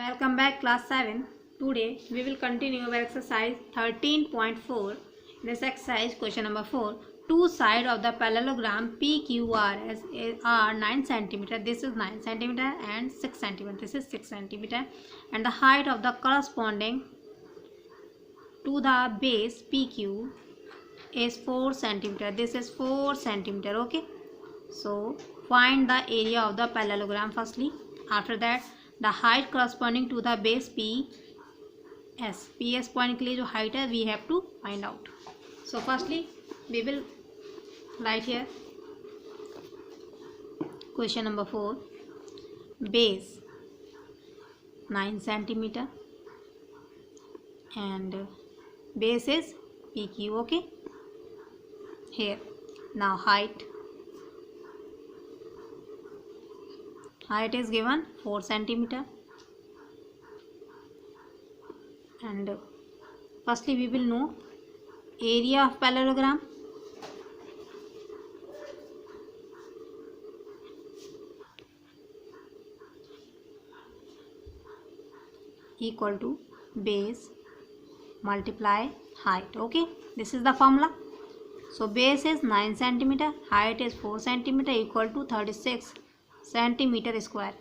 Welcome back class 7. Today we will continue our exercise 13.4. In this exercise question number 4. Two sides of the parallelogram PQRS are 9 cm. This is 9 cm and 6 cm. This is 6 cm. And the height of the corresponding to the base PQ is 4 cm. This is 4 cm. Okay. So find the area of the parallelogram firstly. After that the height corresponding to the base PS point के लिए जो height है we have to find out. So firstly we will write here question number 4. Base 9 cm and base is PQ. Okay, here now height is given 4 cm and firstly we will know area of parallelogram. Equal to base multiply height. Okay, this is the formula. So base is 9 cm, height is 4 cm, equal to 36 centimeter square.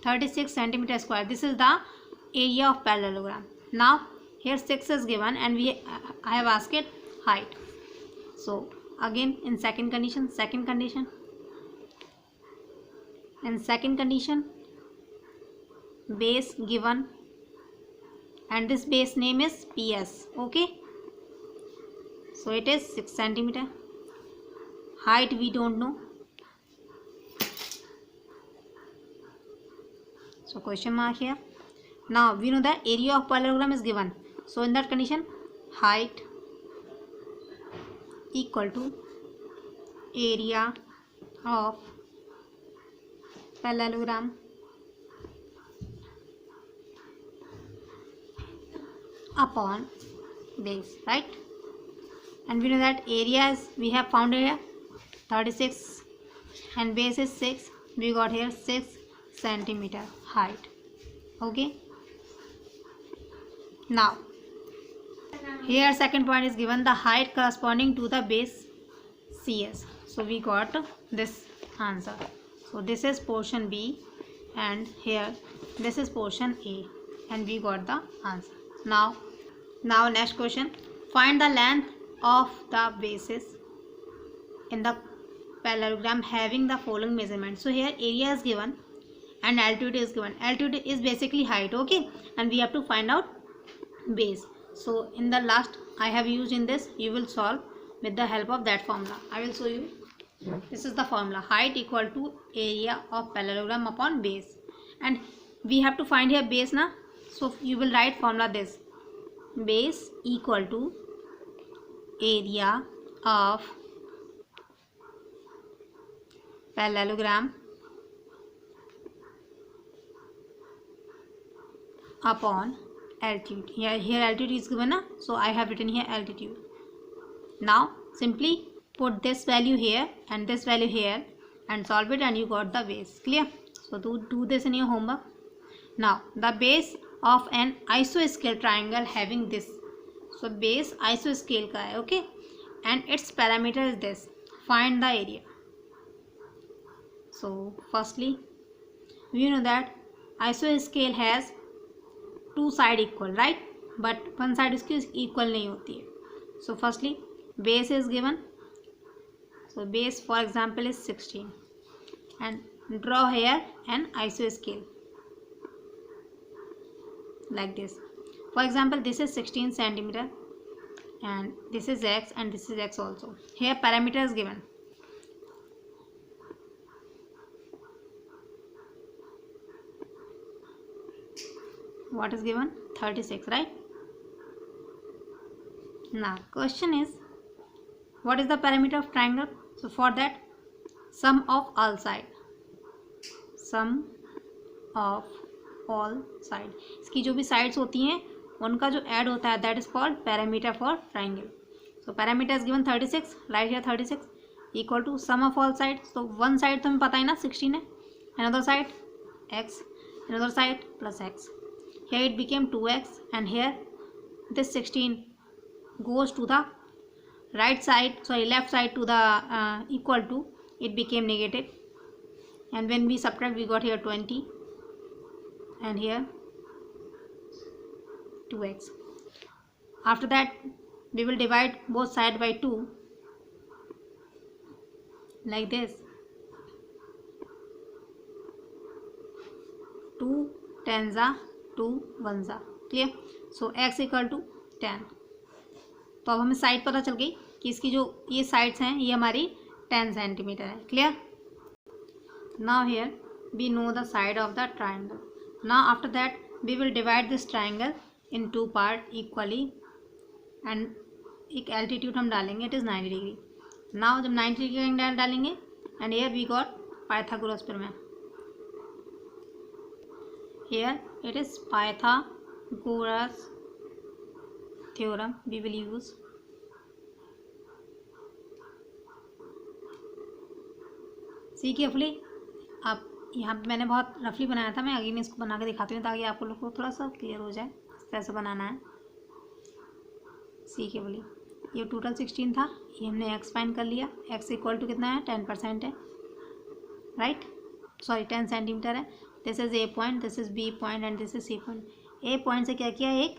36 centimeter square. This is the area of parallelogram. Now here 6 is given and I have asked it height. So again in second condition base given and this base name is PS. Okay, so it is 6 centimeter. Height we don't know, so question mark here. Now we know that area of parallelogram is given, so in that condition height equal to area of parallelogram upon base, right? And we know that area is, we have found here 36 and base is 6. We got here 6 centimeter height. Okay, now here second point is given the height corresponding to the base CS. So we got this answer. So this is portion B and here this is portion A and we got the answer. Now next question, find the length of the bases in the parallelogram having the following measurement. So here area is given and altitude is given. Altitude is basically height. Okay, and we have to find out base. So in the last I have used in this, you will solve with the help of that formula. I will show you. This is the formula, height equal to area of parallelogram upon base, and we have to find here base na. So you will write formula this, base equal to area of parallelogram upon altitude. Here altitude is given na, so I have written here altitude. Now simply put this value here and this value here and solve it and you got the base. Clear? So do this in your homework. Now the base of an isosceles triangle having this. So base isosceles ka hai. Okay, and its parameter is this. Find the area. So firstly we know that isosceles has two side equal, right? But one side इसकी equal नहीं होती है. So firstly base is given. So base for example is 16 and draw here an isosceles like this. For example this is 16 centimeter and this is x and this is x also. Here parameter is given. What is given? 36, right? Now question is, what is the parameter of triangle? So for that, sum of all side. Sum of all side. इसकी जो भी sides होती हैं उनका जो add होता है, that is called parameter for triangle. So parameter is given 36. Write here 36 equal to sum of all sides. So one side तो हमें पता है ना 16 है, another side x, another side plus x. here it became 2x, and here this 16 goes to the right side, sorry, left side to the equal to, it became negative, and when we subtract we got here 20 and here 2x. After that we will divide both sides by 2 like this. 2 10s are 2 1s are, clear. So x equal to 10. तो अब हमें side पता चल गई कि इसकी जो ये साइड्स हैं ये हमारी 10 सेंटीमीटर है, clear. Now here we know the side of the triangle. Now after that we will divide this triangle in 2 part equally, and एक एल्टीट्यूड हम डालेंगे, इट इज़ 90 डिग्री. नाउ जब 90 डिग्री एंगल डालेंगे, and here we got Pythagoras प्रमेय. Here it is Pythagoras theorem we will use. See carefully. अब यहाँ पे मैंने बहुत रफली बनाया था, मैं अगेन इसको बना के दिखाती हूँ ताकि आप लोग को थोड़ा सा क्लियर हो जाए इस तरह से बनाना है. सी केवली ये टोटल 16 था, ये हमने एक्स फाइंड कर लिया. एक्स इक्वल टू कितना है, 10% है, राइट, सॉरी 10 सेंटीमीटर है. This is A point, this is B point and this is C point. A point से क्या किया, एक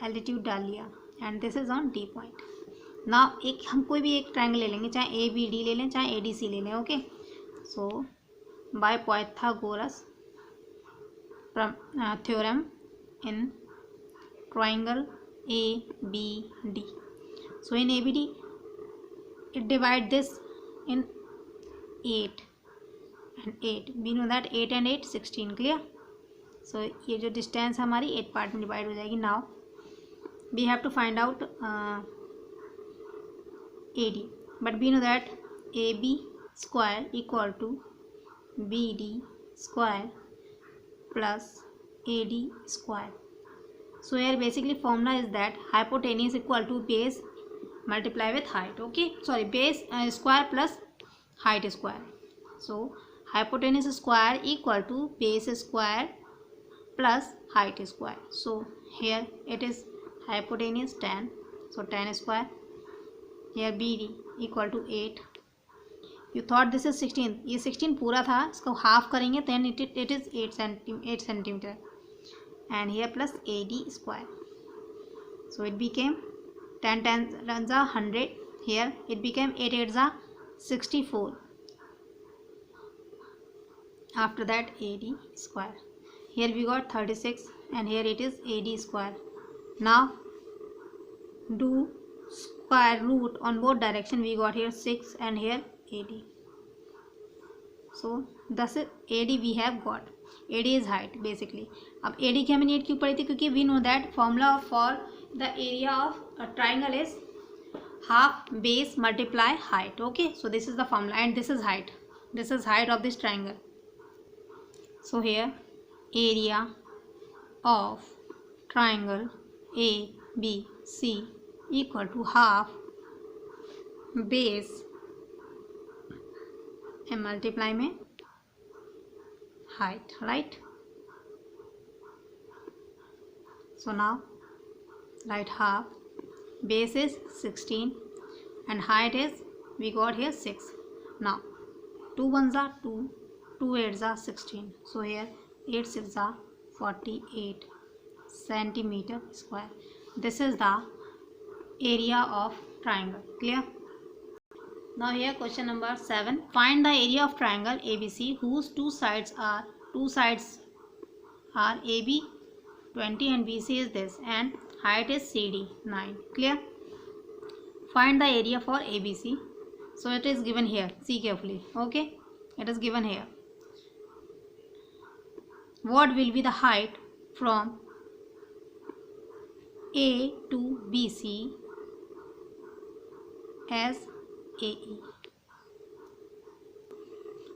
एल्टीट्यूड डाल लिया, and this is on D point. Now एक हम कोई भी एक ट्रायंगल ले लेंगे, चाहे ए बी डी ले लें, चाहे ए डी सी ले लें. Okay, so by Pythagoras theorem in triangle A B D. So in A B D it divide this in 8 and 8. We know that 8 and 8 16, clear. So ये जो distance हमारी 8 part में divide हो जाएगी. Now we have to find out A D, but we know that A B square equal to B D square plus A D square. So here basically formula is that hypotenuse equal to base multiply with height. Okay, sorry, base square plus height square. So hypotenuse square equal to base square plus height square. So here it is hypotenuse 10, so 10 square. Here BD equal to 8. You thought this is 16, ये 16 पूरा था, इसको half करेंगे then it is 8 centimeter. And here plus AD square. So it became 10 10s are 100. Here it became 8 8s are 64. After that AD square. Here we got 36 and here it is AD square. Now do square root on both direction. We got here 6 and here AD. So thus AD we have got. AD is height basically. अब AD की हमें need क्यों पड़ी थी, क्योंकि we know that formula for the area of a triangle is half base multiply height. Okay, so this is the formula and this is height. This is height of this triangle. So here area of triangle ABC equal to half base and multiply में height, right? So now write half, base is 16 and height is we got here 6. Now 2 1s are 2, 2 8s are 16. So here 8 6s are 48 centimeter square. This is the area of triangle, clear? Now here question number 7. Find the area of triangle ABC whose two sides are AB 20 and BC is this and height is CD 9. Clear? Find the area for ABC. So it is given here. See carefully. Okay, it is given here. What will be the height from A to BC as AE?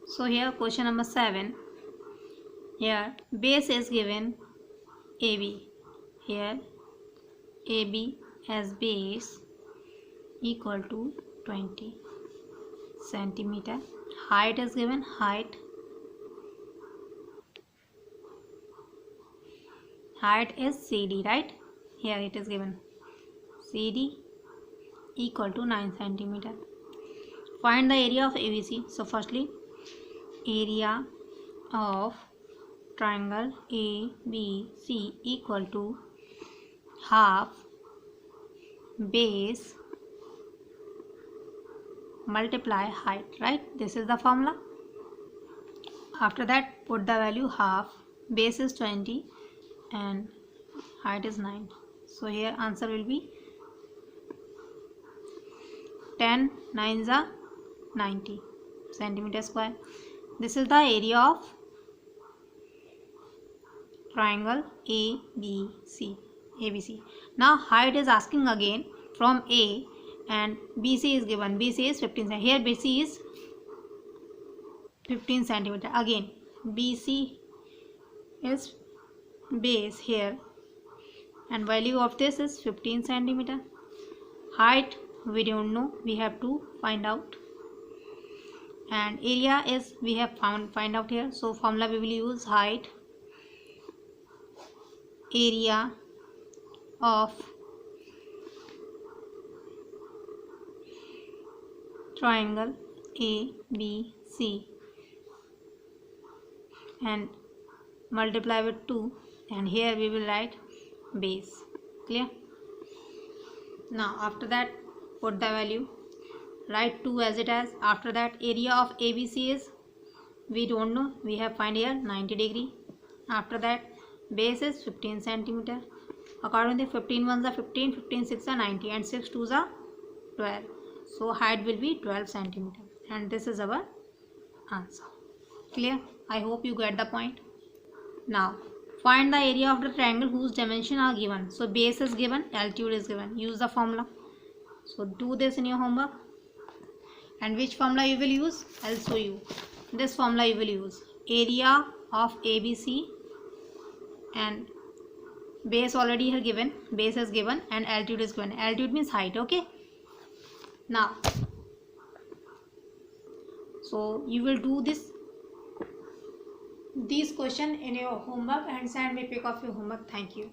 So here question number 7. Here base is given AB. Here AB as base equal to 20 centimeter. Height is given, height height is CD, right? Here it is given CD equal to 9 centimeter. Find the area of ABC. So firstly, area of triangle ABC equal to half base multiply height, right? This is the formula. After that, put the value half, base is 20 and height is 9. So here answer will be 10 9s are 90 centimeter square. This is the area of triangle ABC. Now height is asking again from A, and BC is given. BC is 15 cm. Here BC is 15 centimeter. Again BC is base here, and value of this is 15 centimeter. Height we don't know, we have to find out, and area is we have find out here. So formula we will use height area of triangle ABC and multiply with 2, and here we will write base. Clear? Now after that, put the value, write 2 as it is. After that, area of ABC is we don't know, we have find here 90 degree. After that, base is 15 centimeter. Accordingly 15 ones are 15, 15 6 are 90, and 6 2s are 12. So height will be 12 centimeter, and this is our answer. Clear? I hope you get the point. Now find the area of the triangle whose dimensions are given. So base is given, altitude is given. Use the formula. So do this in your homework. And which formula you will use? I'll show you. This formula you will use. Area of ABC, and base already here given. Base is given and altitude is given. Altitude means height. Okay. Now, so you will do these question in your homework and send me pic of your homework. Thank you.